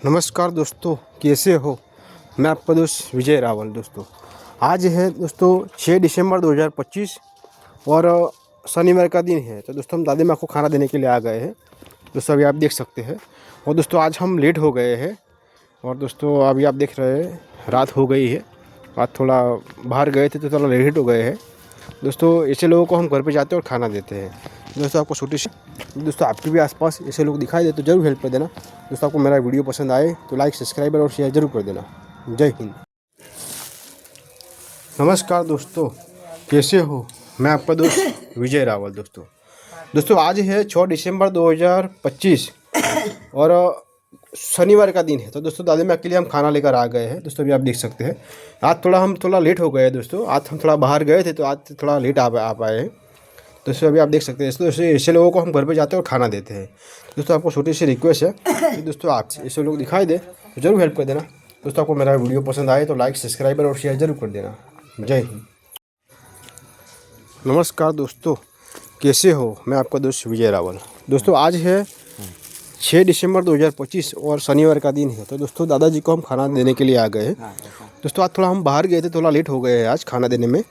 नमस्कार दोस्तों, कैसे हो। मैं आपका दोस्त विजय रावल। दोस्तों आज है दोस्तों 6 दिसंबर 2025 और शनिवार का दिन है। तो दोस्तों हम दादी माँ को खाना देने के लिए आ गए हैं। दोस्तों अभी आप देख सकते हैं। और दोस्तों आज हम लेट हो गए हैं। और दोस्तों अभी आप देख रहे हैं रात हो गई है। आज थोड़ा बाहर गए थे तो थोड़ा लेट हो गए हैं। दोस्तों ऐसे लोगों को हम घर पे जाते हैं और खाना देते हैं। दोस्तों आपको छोटी सी दोस्तों आपके भी आसपास ऐसे लोग दिखाई दे तो जरूर हेल्प कर देना। दोस्तों आपको मेरा वीडियो पसंद आए तो लाइक, सब्सक्राइब और शेयर जरूर कर देना। जय हिंद। नमस्कार दोस्तों, कैसे हो। मैं आपका दोस्त विजय रावल। दोस्तों आज है 6 दिसंबर 2025 और शनिवार का दिन है। तो दोस्तों दादी माँ के लिए हम खाना लेकर आ गए हैं। दोस्तों अभी आप देख सकते हैं आज हम थोड़ा लेट हो गए हैं। दोस्तों आज हम थोड़ा बाहर गए थे तो आज थोड़ा लेट आ पाए हैं। दोस्तों अभी आप देख सकते हैं दोस्तों ऐसे लोगों को हम घर पे जाते हैं और खाना देते हैं। दोस्तों आपको छोटी सी रिक्वेस्ट है कि दोस्तों आप ऐसे लोग दिखाई दे तो जरूर हेल्प कर देना। दोस्तों आपको मेरा वीडियो पसंद आए तो लाइक, सब्सक्राइब और शेयर जरूर कर देना। जय हिंद। नमस्कार दोस्तों, कैसे हो। मैं आपका दोस्त विजय रावल। दोस्तों आज है 6 दिसंबर 2025 और शनिवार का दिन है। तो दोस्तों दादाजी को हम खाना देने के लिए आ गए हैं। दोस्तों आज थोड़ा हम बाहर गए थे, थोड़ा लेट हो गए हैं आज खाना देने में।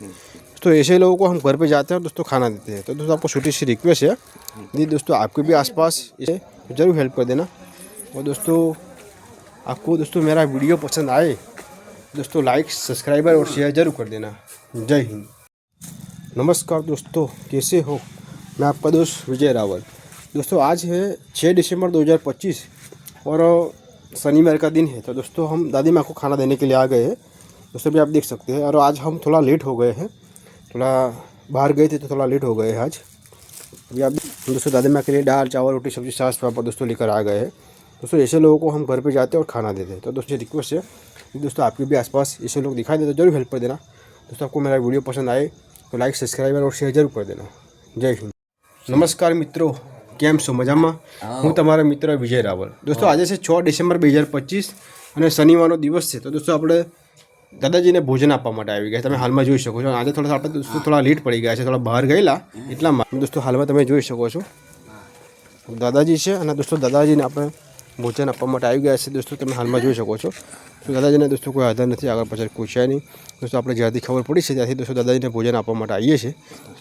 तो ऐसे लोगों को हम घर पे जाते हैं और दोस्तों खाना देते हैं। तो दोस्तों आपको छोटी सी रिक्वेस्ट है जी, दोस्तों आपके भी आसपास इसे ज़रूर हेल्प कर देना। और दोस्तों आपको दोस्तों मेरा वीडियो पसंद आए दोस्तों लाइक, सब्सक्राइबर और शेयर जरूर कर देना। जय हिंद। नमस्कार दोस्तों, कैसे हो। मैं आपका दोस्त विजय रावल। दोस्तों आज है 6 दिसंबर 2025 और शनिवार का दिन है। तो दोस्तों हम दादी माँ को खाना देने के लिए आ गए हैं। दोस्तों भी आप देख सकते हैं। और आज हम थोड़ा लेट हो गए हैं, थोड़ा बाहर गए थे तो थोड़ा लेट हो गए हैं आज। अभी आप दोस्तों दादी माँ के लिए दाल, चावल, रोटी, सब्जी, छाछ, पापड़ दोस्तों लेकर आ गए हैं। दोस्तों ऐसे लोगों को हम घर पे जाते हैं और खाना देते हैं। तो दोस्तों रिक्वेस्ट है दोस्तों आपके भी आसपास ऐसे लोग दिखाई दे तो जरूर हेल्प कर देना। दोस्तों आपको मेरा वीडियो पसंद आए तो लाइक, सब्सक्राइब और शेयर जरूर कर देना। जय हिंद। नमस्कार मित्रों, કેમ છો મજામાં। હું તમારો મિત્ર વિજય રાવલ। दोस्तों આજે છે 6 ડિસેમ્બર 2025 અને શનિવારનો દિવસ છે। તો दोस्तों આપણે દાદાજીને ભોજન આપવા માટે આવી ગયા। તમે હાલમાં જોઈ શકો છો આજે આપણે दोस्तों થોડા લેટ પડી ગયા છે, થોડા બહાર ગયેલા એટલામાં। दोस्तों હાલમાં તમે જોઈ શકો છો દાદાજી છે અને दोस्तों દાદાજીને આપણે ભોજન આપવા માટે આવી ગયા છે। दोस्तों તમે હાલમાં જોઈ શકો છો તો દાદાજીને दोस्तों કોઈ આધાર નથી, આગળ પાછળ કોઈ છે નહીં। दोस्तों આપણે જ્યાંથી ખબર પડી છે ત્યાંથી दोस्तों દાદાજીને ભોજન આપવા માટે આવીએ છીએ।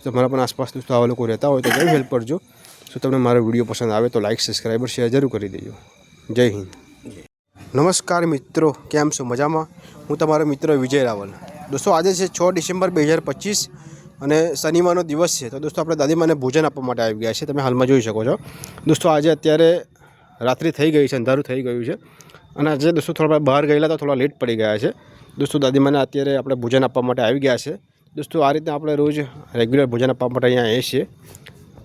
તમારા પણ આસપાસ दोस्तों આવા લોકો રહેતા હોય તો જરૂર હેલ્પ કરજો। तो તમને મારો વિડીયો પસંદ આવે તો લાઇક, સબસ્ક્રાઈબ और શેર જરૂર કરી દેજો। જય હિન્દ। નમસ્કાર મિત્રો, કેમ છો મજામાં। હું તમારો મિત્ર વિજય રાવલ। दोस्तों આજે છે 6 ડિસેમ્બર 2025 અને શનિવારનો દિવસ છે। તો दोस्तों આપણે દાદીમાને ભોજન આપવા માટે આવી ગયા છે। તમે હાલમાં જોઈ શકો છો दोस्तों આજે અત્યારે રાત્રિ થઈ ગઈ છે, અંધારું થઈ ગયું છે અને આજે दोस्तों થોડા બહાર ગયેલા તો થોડા લેટ પડી ગયા છે। दोस्तों દાદીમાને અત્યારે આપણે ભોજન આપવા માટે આવી ગયા છે। दोस्तों આ રીતે આપણે રોજ રેગ્યુલર ભોજન આપવા માટે અહીંયા આવીએ છીએ।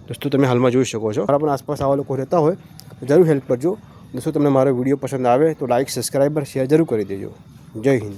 दोस्तों તમે હાલમાં જોઈ શકો છો। આપણા આસપાસ આવા લોકો રહેતા હોય તો જરૂર હેલ્પ કરજો। दोस्तों તમને મારો વિડીયો પસંદ આવે તો લાઇક, સબસ્ક્રાઈબર, શેર જરૂર કરી દેજો। જય હિન્દ।